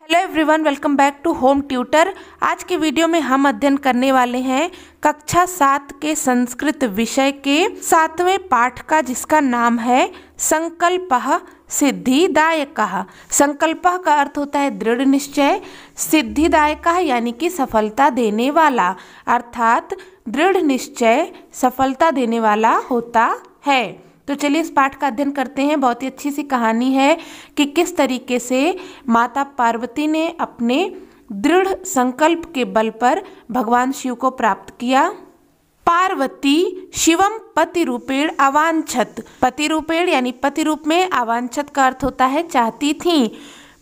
Hello everyone, welcome back to home tutor. आज के video में हम अध्ययन करने वाले हैं कक्षा 7 के संस्कृत विषय के 7वें पाठ का, जिसका नाम है संकल्पः सिद्धिदायकः। संकल्पः का अर्थ होता है दृढ़ निश्चय, सिद्धिदायकः यानी कि सफलता देने वाला, अर्थात दृढ़ निश्चय सफलता देने वाला होता है। तो चलिए इस पाठ का अध्ययन करते हैं। बहुत ही अच्छी सी कहानी है कि किस तरीके से माता पार्वती ने अपने दृढ़ संकल्प के बल पर भगवान शिव को प्राप्त किया। पार्वती शिवम पति रूपेण अवांछत। पति रूपेण यानी पति रूप में, अवांछत का अर्थ होता है चाहती थी।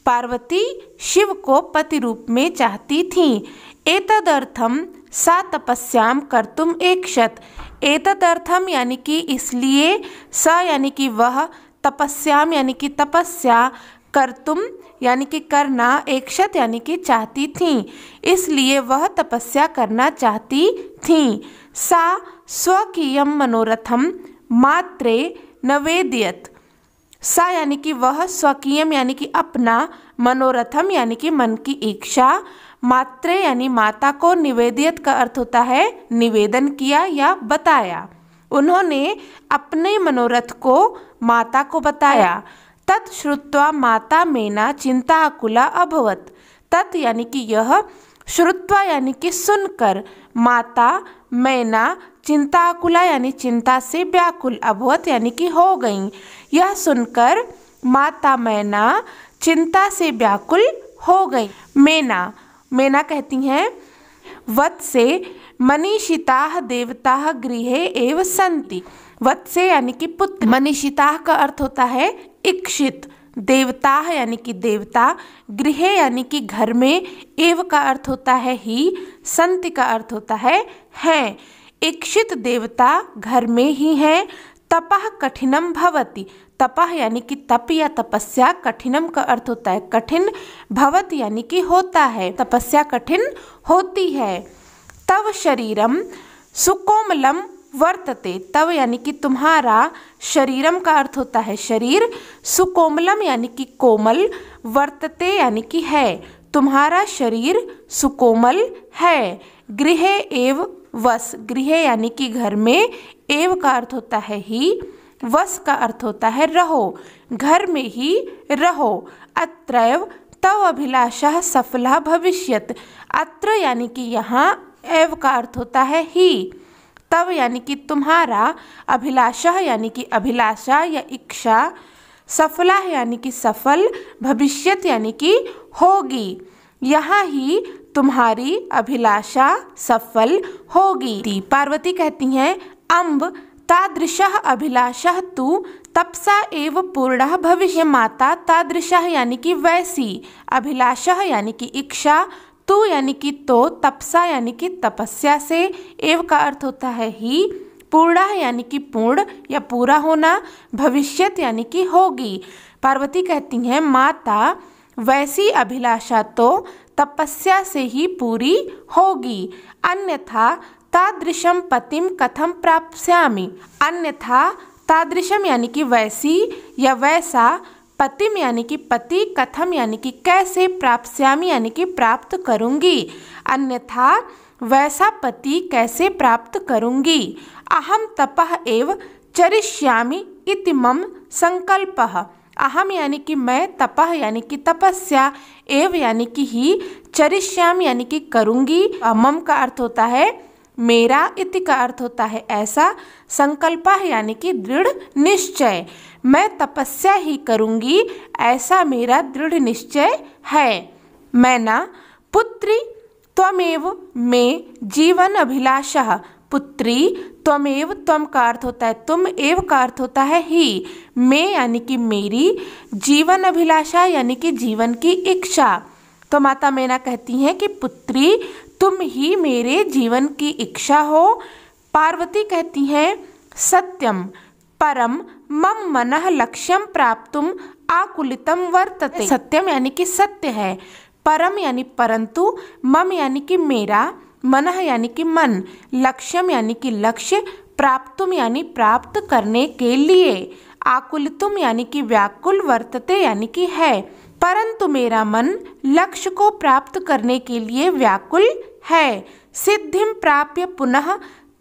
पार्वती शिव को पति रूप में चाहती थी। एतदर्थम सा तपस्याम कर्तुम ऐक्षत। एतदर्थम यानी कि इसलिए, स यानी कि वह, तपस्याम यानी कि तपस्या, कर्तुम यानी कि करना, ऐक्षत यानी कि चाहती थी, इसलिए वह तपस्या करना चाहती थी। सा स्वकीयम मनोरथम मात्रे नवेदयत। सा यानी कि वह, स्वकीयम यानी कि अपना, मनोरथम यानी कि मन की इच्छा, मात्रे यानी माता को, निवेदित का अर्थ होता है निवेदन किया या बताया। उन्होंने अपने मनोरथ को माता को बताया। तत् श्रुत्वा माता मेना चिंताकुला अभवत। तत् यानी कि यह, श्रुत्वा यानी कि सुनकर, माता मैना चिंताकुला यानी चिंता से व्याकुल, अभवत यानी कि हो गई। यह सुनकर माता मैना चिंता से व्याकुल हो गई। मैना कहती हैं वत् से मनीषिताः देवताः गृहे एव सन्ति। वत् से यानी कि पुत्र, मनीषिताः का अर्थ होता है इक्षित, देवताः यानी कि देवता, गृहे यानी कि घर में, एव का अर्थ होता है ही, सन्ति का अर्थ होता है हैं। इक्षित देवता घर में ही हैं। तपः कठिनम भवति। तपः यानी कि तप या तपस्या, कठिनम का अर्थ होता है कठिन, भवति यानी कि होता है, तपस्या कठिन होती है। तव शरीरम सुकोमलम वर्तते। तव यानी कि तुम्हारा, शरीरम का अर्थ होता है शरीर, सुकोमलम यानी कि कोमल, वर्तते यानी कि है, तुम्हारा शरीर सुकोमल है। गृहे एव वस। गृह यानी कि घर में, एव का अर्थ होता है ही, वस का अर्थ होता है रहो, घर में ही रहो। अत्रैव तव अभिलाषा सफला भविष्यत। अत्र यानी कि यहाँ, एव का अर्थ होता है ही, तव यानी कि तुम्हारा, अभिलाषा यानी कि अभिलाषा या इच्छा, सफला यानी कि सफल, भविष्यत यानी कि होगी, यहाँ ही तुम्हारी अभिलाषा सफल होगी। पार्वती कहती हैं अम्ब तादृशः अभिलाषः तु तपसा एव पूर्णः भविष्य। माता तादृशः यानी कि वैसी, अभिलाषः यानी कि इच्छा, तु यानी कि तो, तपसा यानी कि तपस्या से, एव का अर्थ होता है ही, पूर्णः यानी कि पूर्ण या पूरा होना, भविष्यत यानी कि होगी। पार्वती कहती हैं माता वैसी अभिलाषा तो तपस्या से ही पूरी होगी। अन्यथा तादृशम पतिम कथम प्राप्स्यामि। अन्यथा तादृशम यानी कि वैसी या वैसा, पतिम यानी कि पति, कथम यानी कि कैसे, प्राप्स्यामि यानी कि प्राप्त करूंगी। अन्यथा वैसा पति कैसे प्राप्त करूंगी। अहम तपः एव चरिष्यामि इति मम संकल्पः। अहम यानी कि मैं, तपः यानी कि तपस्या, एव यानी कि ही, चरिष्यामि यानी कि करूंगी, मम का अर्थ होता है मेरा, इति का अर्थ होता है ऐसा, संकल्पः यानी कि दृढ़ निश्चय, मैं तपस्या ही करूंगी, ऐसा मेरा दृढ़ निश्चय है। मैना पुत्री त्वमेव मे जीवन अभिलाषः। पुत्री त्वमेव, त्वम का अर्थ होता है तुम, एव का अर्थ होता है ही, मैं यानी कि मेरी, जीवन अभिलाषा यानी कि जीवन की इच्छा। तो माता मैना कहती हैं कि पुत्री तुम ही मेरे जीवन की इच्छा हो। पार्वती कहती हैं सत्यम परम मम मनः लक्ष्यम प्राप्तुम आकुलितम वर्तते। सत्यम यानी कि सत्य है, परम यानी परंतु, मम यानी कि मेरा, मनः यानी कि मन, लक्ष्यम यानी कि लक्ष्य, प्राप्तुम यानी प्राप्त करने के लिए, आकुलितुम यानी कि व्याकुल, वर्तते यानी कि है, परंतु मेरा मन लक्ष्य को प्राप्त करने के लिए व्याकुल है। सिद्धिं प्राप्य पुनः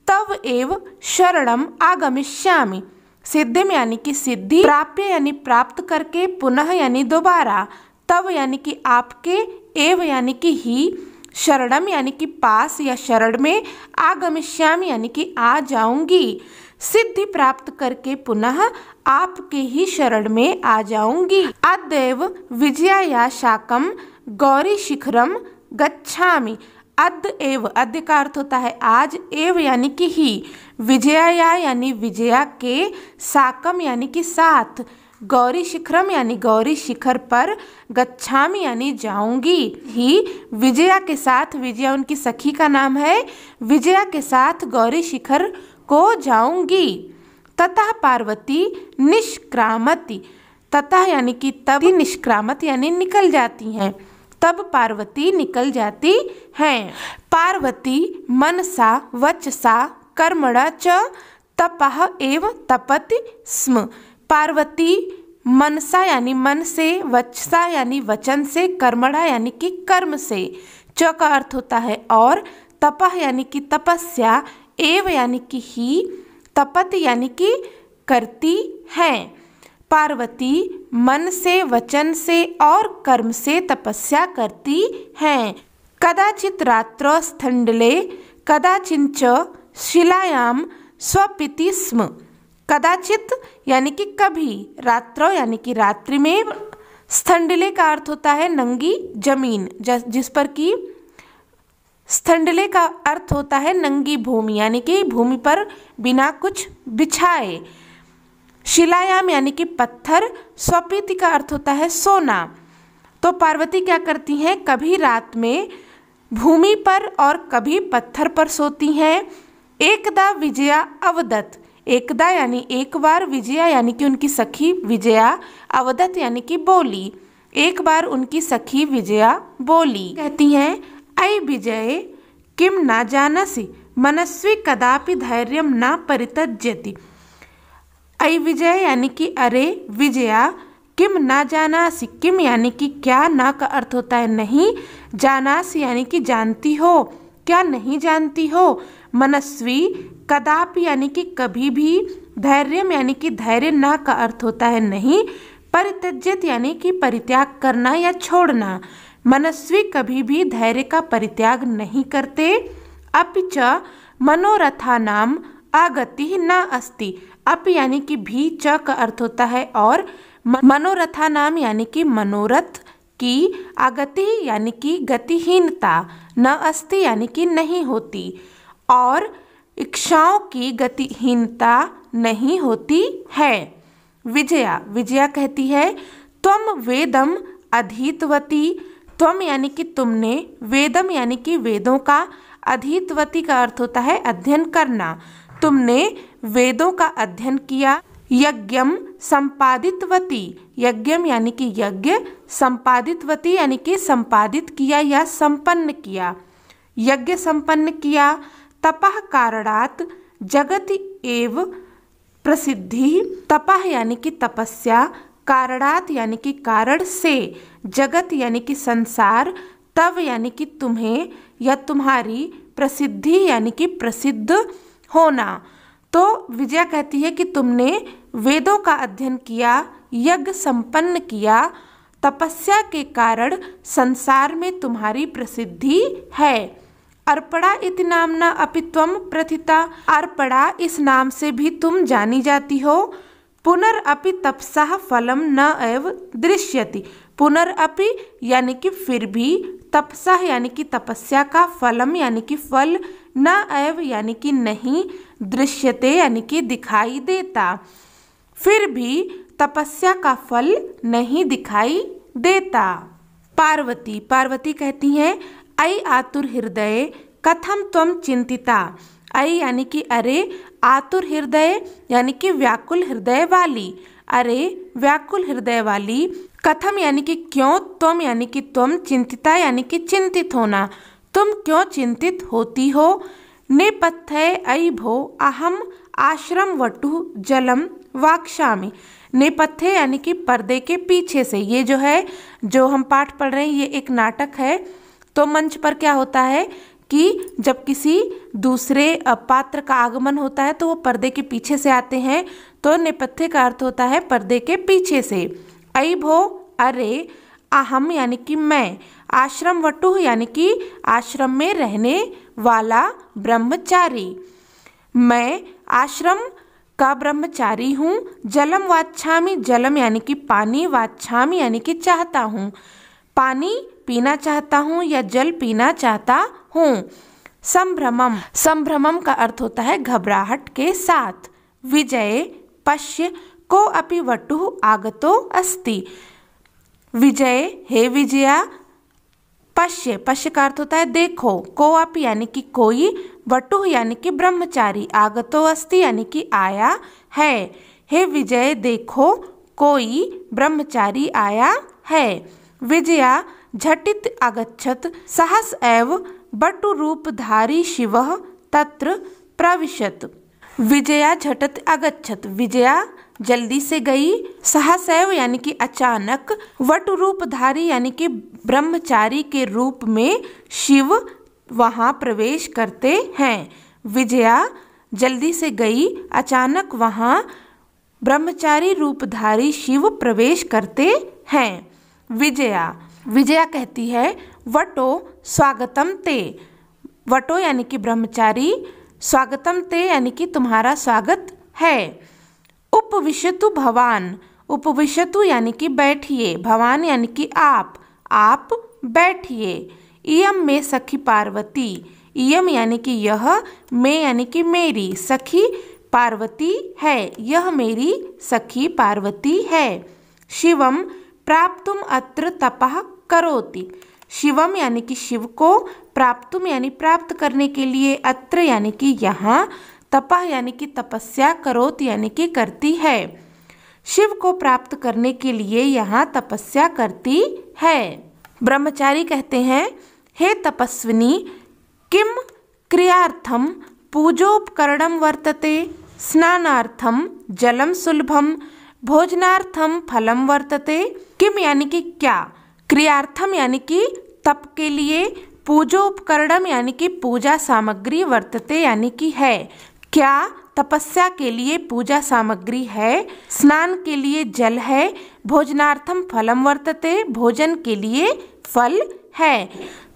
तव एव शरणम आगमिष्यामि। सिद्धिम यानी कि सिद्धि, प्राप्य यानी प्राप्त करके, पुनः यानी दोबारा, तव यानी कि आपके, एव यानी कि ही, शरणम यानी कि पास या शरण में, आगमिष्यामि यानी कि आ जाऊंगी। सिद्धि प्राप्त करके पुनः आपके ही शरण में आ जाऊंगी। अद्यैव विजयाया शाकम गौरी शिखरम गच्छामि। अद्य एव, अद्य का अर्थ होता है आज, एव यानी कि ही, विजयाया यानी विजया के, साकम यानी कि साथ, गौरी शिखरम यानी गौरी शिखर पर, गच्छामि यानी जाऊंगी। ही विजया के साथ, विजया उनकी सखी का नाम है, विजया के साथ गौरी शिखर को जाऊंगी। ततः पार्वती निष्क्रामति। ततः यानी कि तब, निष्क्रामति यानी निकल जाती हैं, तब पार्वती निकल जाती हैं। पार्वती मनसा वचसा कर्मणा च तपः एव तपति स्म। पार्वती मनसा यानी मन से, वचसा यानी वचन से, कर्मणा यानी कि कर्म से, च का अर्थ होता है और, तपः यानी कि तपस्या, एव यानी कि ही, तपति यानी कि करती हैं। पार्वती मन से, वचन से और कर्म से तपस्या करती हैं। कदाचित रात्रौ स्थंडले कदाचिंच शिलायाम स्वपिति स्म। कदाचित यानी कि कभी, रात्रौ यानी कि रात्रि में, स्थंडले का अर्थ होता है नंगी जमीन, जिस पर कि, स्थंडले का अर्थ होता है नंगी भूमि यानी कि भूमि पर बिना कुछ बिछाए। शिलायाम यानी कि पत्थर, स्वपीति का अर्थ होता है सोना। तो पार्वती क्या करती हैं, कभी रात में भूमि पर और कभी पत्थर पर सोती हैं। एकदा विजया अवदत। एकदा यानी एक बार, विजया यानी कि उनकी सखी विजया, अवदत यानी कि बोली, एक बार उनकी सखी विजया बोली। कहती हैं, ऐ विजये किम न जानसि मनस्वी कदापि धैर्यम न परित्यज्यति। ऐ विजय यानी कि अरे विजया, किम न जानासि, किम यानी कि क्या, ना का अर्थ होता है नहीं, जानासि यानी कि जानती हो, क्या नहीं जानती हो, मनस्वी कदापि यानी कि कभी भी, धैर्यम यानी कि धैर्य, ना का अर्थ होता है नहीं, परित्यज्यत यानी कि परित्याग करना या छोड़ना, मनस्वी कभी भी धैर्य का परित्याग नहीं करते। अपि च मनोरथानाम आगति न अस्ति। अप यानी कि भी, च का अर्थ होता है और, मनोरथा नाम यानी कि मनोरथ की, आगति यानी कि गतिहीनता, न अस्ति यानी कि नहीं होती, और इच्छाओं की गतिहीनता नहीं होती है। विजया, विजया कहती है, त्वम वेदम अधीतवती। त्वम यानी कि तुमने, वेदम यानी कि वेदों का, अधीतवती का अर्थ होता है अध्ययन करना, तुमने वेदों का अध्ययन किया। यज्ञम संपादितवती। यज्ञम यानी कि यज्ञ, संपादितवती यानी कि संपादित किया या संपन्न किया, यज्ञ संपन्न किया। तपः कारणात् जगति एव प्रसिद्धि। तपः यानी कि तपस्या, कारणात् यानी कि कारण से, जगत यानी कि संसार, तव यानी कि तुम्हें या तुम्हारी, प्रसिद्धि यानी कि प्रसिद्ध होना। तो विजया कहती है कि तुमने वेदों का अध्ययन किया, यज्ञ संपन्न किया, तपस्या के कारण संसार में तुम्हारी प्रसिद्धि है। अर्पणा इति नामना अपि त्वम प्रथिता। अर्पणा इस नाम से भी तुम जानी जाती हो। पुनरअपि तपसः फलम न एव दृश्यति। पुनरअपि यानी कि फिर भी, तपसः यानी कि तपस्या का, फलम यानी कि फल, न एव यानी कि नहीं, दृश्यते यानी कि दिखाई देता, फिर भी तपस्या का फल नहीं दिखाई देता। पार्वती, पार्वती कहती हैं, ऐ आतुर हृदय कथम त्वम चिंतिता। ऐ यानी कि अरे, आतुर हृदय यानी कि व्याकुल हृदय वाली, अरे व्याकुल हृदय वाली, कथम यानी कि क्यों, त्वम यानी कि तुम, चिंतिता यानी कि चिंतित होना, तुम क्यों चिंतित होती हो। नेपथ्य ऐ भो अहम आश्रम वटु जलम वाक्ष्यामि। नेपथ्य यानी कि पर्दे के पीछे से। ये जो है, जो हम पाठ पढ़ रहे हैं, ये एक नाटक है। तो मंच पर क्या होता है कि जब किसी दूसरे पात्र का आगमन होता है तो वो पर्दे के पीछे से आते हैं। तो नेपथ्य का अर्थ होता है पर्दे के पीछे से। ऐ भो, अरे, अहम यानी कि मैं, आश्रम वटुः यानी कि आश्रम में रहने वाला ब्रह्मचारी, मैं आश्रम का ब्रह्मचारी हूँ। जलम वाच्छामि, जलम यानी कि पानी, वाच्छामि यानी कि चाहता हूँ, पानी पीना चाहता हूँ या जल पीना चाहता हूँ। संभ्रमम, संभ्रमम का अर्थ होता है घबराहट के साथ। विजय, पश्य, को अपि वटुः आगतो अस्ति, विजय, हे विजया, पश्य, पश्य का अर्थ होता है देखो, को अपि यानी कि कोई, वटुः यानी कि ब्रह्मचारी, आगतो अस्ति यानी कि आया है। हे विजय, देखो कोई ब्रह्मचारी आया है। विजया झटित अगच्छत, सहस एव वटुरूपधारी शिवः तत्र प्रविशत। विजया झटित अगच्छत, विजया जल्दी से गई, सहसैव यानी कि अचानक, वटुरूपधारी यानी कि ब्रह्मचारी के रूप में शिव वहाँ प्रवेश करते हैं। विजया जल्दी से गई, अचानक वहाँ ब्रह्मचारी रूपधारी शिव प्रवेश करते हैं। विजया, विजया कहती है, वटो स्वागतम ते, वटो यानी कि ब्रह्मचारी, स्वागतम ते यानी कि तुम्हारा स्वागत है। उपविशतु भवान, उपविशतु यानी कि बैठिए, भवान यानी कि आप बैठिए। इयम में सखी पार्वती, इयम यानी कि यह, में यानी कि मेरी, सखी पार्वती है, यह मेरी सखी पार्वती है। शिवम प्राप्तुम अत्र तपः करोति, शिवम यानी कि शिव को, प्राप्तुम यानी प्राप्त करने के लिए, अत्र यानी कि यहाँ, तपः यानी कि तपस्या, करोति यानी कि करती है, शिव को प्राप्त करने के लिए यहाँ तपस्या करती है। ब्रह्मचारी कहते हैं, हे तपस्विनी, किम क्रियार्थम पूजोपकरणम वर्तते, स्नानार्थम जलम सुलभम, भोजनार्थम फलम वर्तते। किम यानी कि क्या, क्रियार्थम यानी कि तप के लिए, पूजोपकरणम यानी कि पूजा सामग्री, वर्तते यानी कि है, क्या तपस्या के लिए पूजा सामग्री है, स्नान के लिए जल है, भोजनार्थम फलम वर्तते, भोजन के लिए फल है।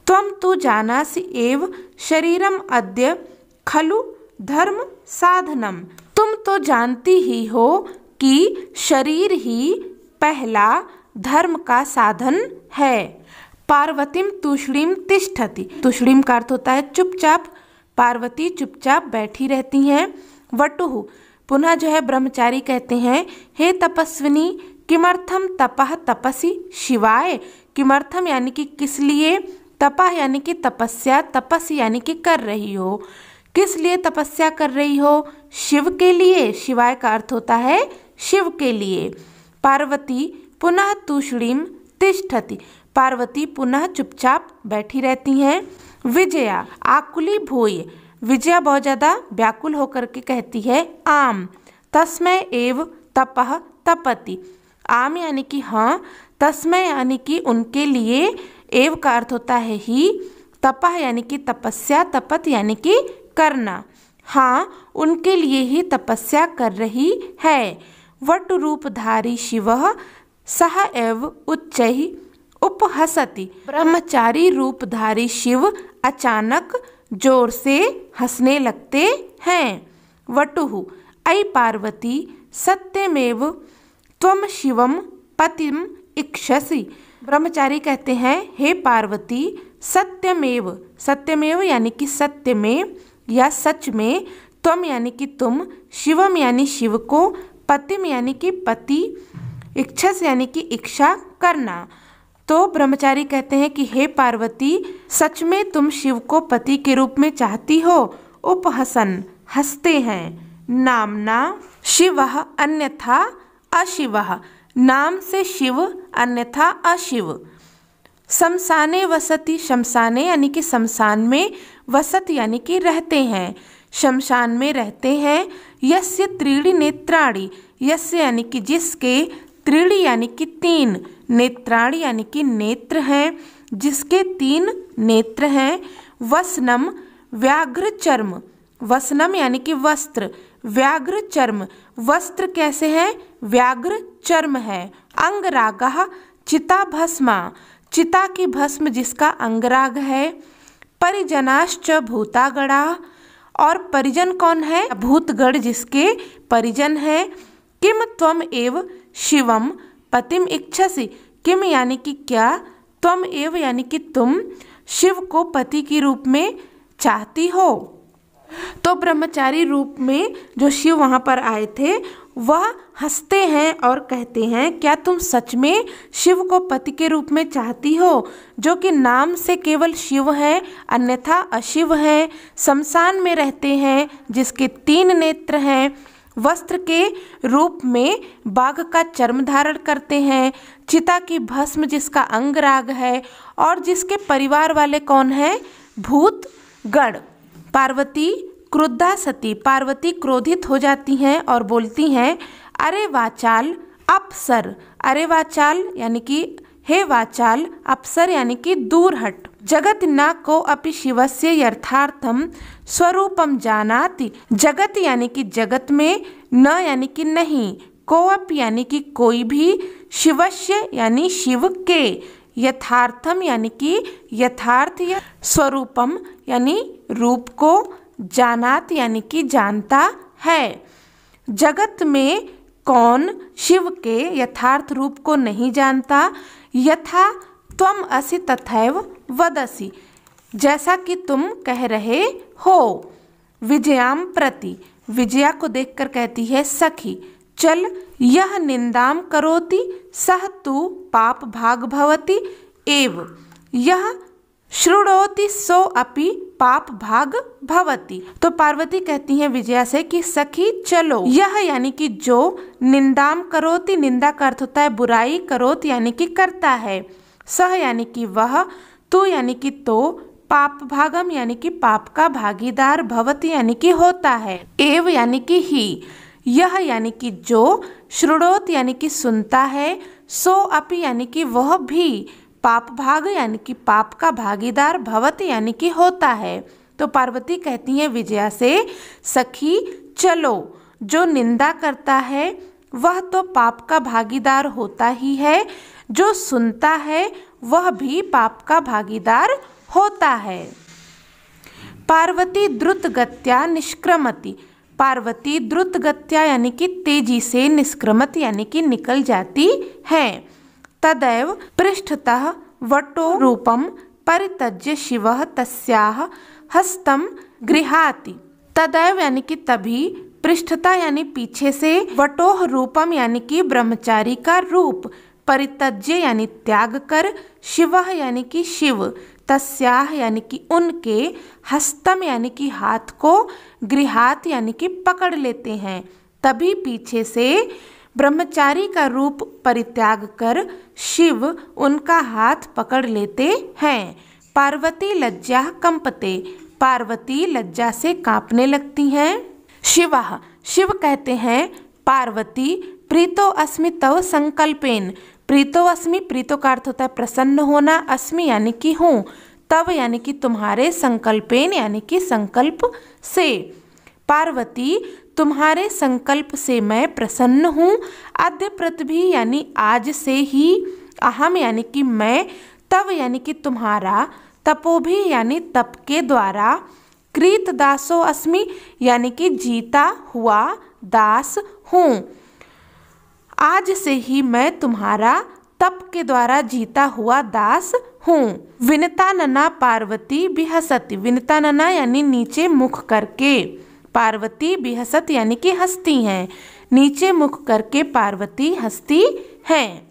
त्वं तु जानासि एव शरीरम अद्य खलु धर्म साधनम, तुम तो जानती ही हो कि शरीर ही पहला धर्म का साधन है। पार्वतीम तूष्णीम तिष्ठति, तूष्णीम का अर्थ होता है चुपचाप, पार्वती चुपचाप बैठी रहती हैं। वटुः, पुनः जो है ब्रह्मचारी कहते हैं, हे तपस्विनी, किमर्थम तपः तपसि शिवाय, किमर्थम यानी कि किस लिए, तपः यानी कि तपस्या, तपस्या यानी कि कर रही हो, किस लिए तपस्या कर रही हो, शिव के लिए, शिवाय का अर्थ होता है शिव के लिए। पार्वती पुनः तूष्णीम तिष्ठति, पार्वती पुनः चुपचाप बैठी रहती हैं। विजया आकुली भूय, विजया बहुत ज़्यादा व्याकुल होकर के कहती है, आम तस्मै एव तपः तपति, आम यानी कि हाँ, तस्मै यानी कि उनके लिए, एव का अर्थ होता है ही, तपः यानी कि तपस्या, तपत यानी कि करना, हाँ उनके लिए ही तपस्या कर रही है। वट रूपधारी शिवः सह एव उच्चैः उपहसति, ब्रह्मचारी रूपधारी शिव अचानक जोर से हंसने लगते हैं। वटुः ऐ पार्वती सत्यमेव त्वं शिवम पतिम इक्षसि, ब्रह्मचारी कहते हैं, हे पार्वती सत्यमेव, सत्यमेव यानी कि सत्य में या सच में, त्वम यानी कि तुम, शिवम यानी शिव को, पतिम यानी कि पति, इच्छस यानी कि इच्छा करना। तो ब्रह्मचारी कहते हैं कि हे पार्वती, सच में तुम शिव को पति के रूप में चाहती हो। उपहसन हंसते हैं। नामना शिवः अन्यथा अशिवः, नाम से शिव अन्यथा अशिव। शमशाने वसति, शमशाने यानी कि शमशान में, वसत यानी कि रहते हैं। शमशान में रहते हैं। यस्य त्रीणि नेत्राणि, यस्य यानी कि जिसके, त्रीणि यानी कि 3, नेत्राणि यानी कि नेत्र हैं, जिसके 3 नेत्र हैं। वसनम व्याघ्र चर्म, वसनम यानी कि वस्त्र, व्याघ्र चर्म, वस्त्र कैसे है, व्याघ्र चर्म है। अंगरागः चिता भस्मा, चिता की भस्म जिसका अंगराग है। परिजनाश्च भूतागणा, और परिजन कौन है, भूतगण जिसके परिजन है। किम त्वम एव शिवम पतिम इच्छसि, किम यानी कि क्या, त्वम एव यानी कि तुम, शिव को पति के रूप में चाहती हो। तो ब्रह्मचारी रूप में जो शिव वहाँ पर आए थे वह हंसते हैं और कहते हैं, क्या तुम सच में शिव को पति के रूप में चाहती हो, जो कि नाम से केवल शिव है अन्यथा अशिव है, शमशान में रहते हैं, जिसके 3 नेत्र हैं, वस्त्र के रूप में बाघ का चर्म धारण करते हैं, चिता की भस्म जिसका अंगराग है, और जिसके परिवार वाले कौन हैं, भूतगण। पार्वती क्रुद्धा सती, पार्वती क्रोधित हो जाती हैं और बोलती हैं, अरे वाचाल अपसर, अरे वाचाल यानी कि हे वाचाल, अपसर यानी कि दूर हट। जगत न को अपि शिवस्य यथार्थम स्वरूपम जानाति, जगत यानी कि जगत में, न यानी कि नहीं, को अपि यानी कि कोई भी, शिवस्य यानी शिव के, यथार्थम यानी कि यथार्थ, या स्वरूपम यानी रूप को, जानात यानी कि जानता है। जगत में कौन शिव के यथार्थ रूप को नहीं जानता। यथा त्वम असि तथैव वदसि, जैसा कि तुम कह रहे हो। विजयाम प्रति, विजया को देखकर कहती है, सखी चल, यह निंदाम करोति सह तु पाप भाग भवति एव, यह श्रुणोति सो अपि पाप भाग भवति। तो पार्वती कहती हैं विजया से कि सखी चलो, यह यानी कि जो, निंदाम करोति, निंदा का अर्थ होता है बुराई, करोति यानी कि करता है, सह यानी कि वह, तू यानी कि तो, पाप भागम यानी कि पाप का भागीदार, भवति यानी कि होता है, एव यानी कि ही, यह यानी कि जो, श्रुणोत यानी कि सुनता है, सो अपि यानी कि वह भी, पाप भाग यानी कि पाप का भागीदार, भवति यानी कि होता है। तो पार्वती कहती हैं विजया से, सखी चलो, जो निंदा करता है वह तो पाप का भागीदार होता ही है, जो सुनता है वह भी पाप का भागीदार होता है। पार्वती द्रुत गत्या निष्क्रमति, पार्वती द्रुत गत्या यानी कि तेजी से, निष्क्रमत यानी कि निकल जाती है। तदैव पृष्ठतः वटो रूपम परित्यज्य शिवः तस्याः हस्तम गृहाति, तदैव यानी कि तभी, पृष्ठतः यानी पीछे से, वटोह रूपम यानी कि ब्रह्मचारी का रूप, परित्यज्य यानी त्याग कर, शिवः यानी कि शिव, तस्याः यानी कि उनके, हस्तम यानी कि हाथ को, गृहात यानी कि पकड़ लेते हैं, तभी पीछे से ब्रह्मचारी का रूप परित्याग कर शिव उनका हाथ पकड़ लेते हैं। पार्वती लज्जा कंपते, पार्वती लज्जा से कांपने लगती हैं। शिवः, शिव कहते हैं, पार्वती प्रीतो अस्मि तव संकल्पेन, प्रीतो अस्मि, प्रीतो का अर्थ होता है प्रसन्न होना, अस्मि यानी कि हूँ, तव यानी कि तुम्हारे, संकल्पेन यानी कि संकल्प से। पार्वती तुम्हारे संकल्प से मैं प्रसन्न हूँ। अद्य पृथ्वी यानी आज से ही, अहम यानी कि मैं, तव यानी कि तुम्हारा, तपोभी यानी तप के द्वारा, कृत दासो अस्मि यानी कि जीता हुआ दास हूँ। आज से ही मैं तुम्हारा तप के द्वारा जीता हुआ दास हूँ। विनता नना पार्वती बिहसति, विनता नना यानी नीचे मुख करके, पार्वती बिहसत यानी कि हंसती हैं, नीचे मुख करके पार्वती हंसती हैं।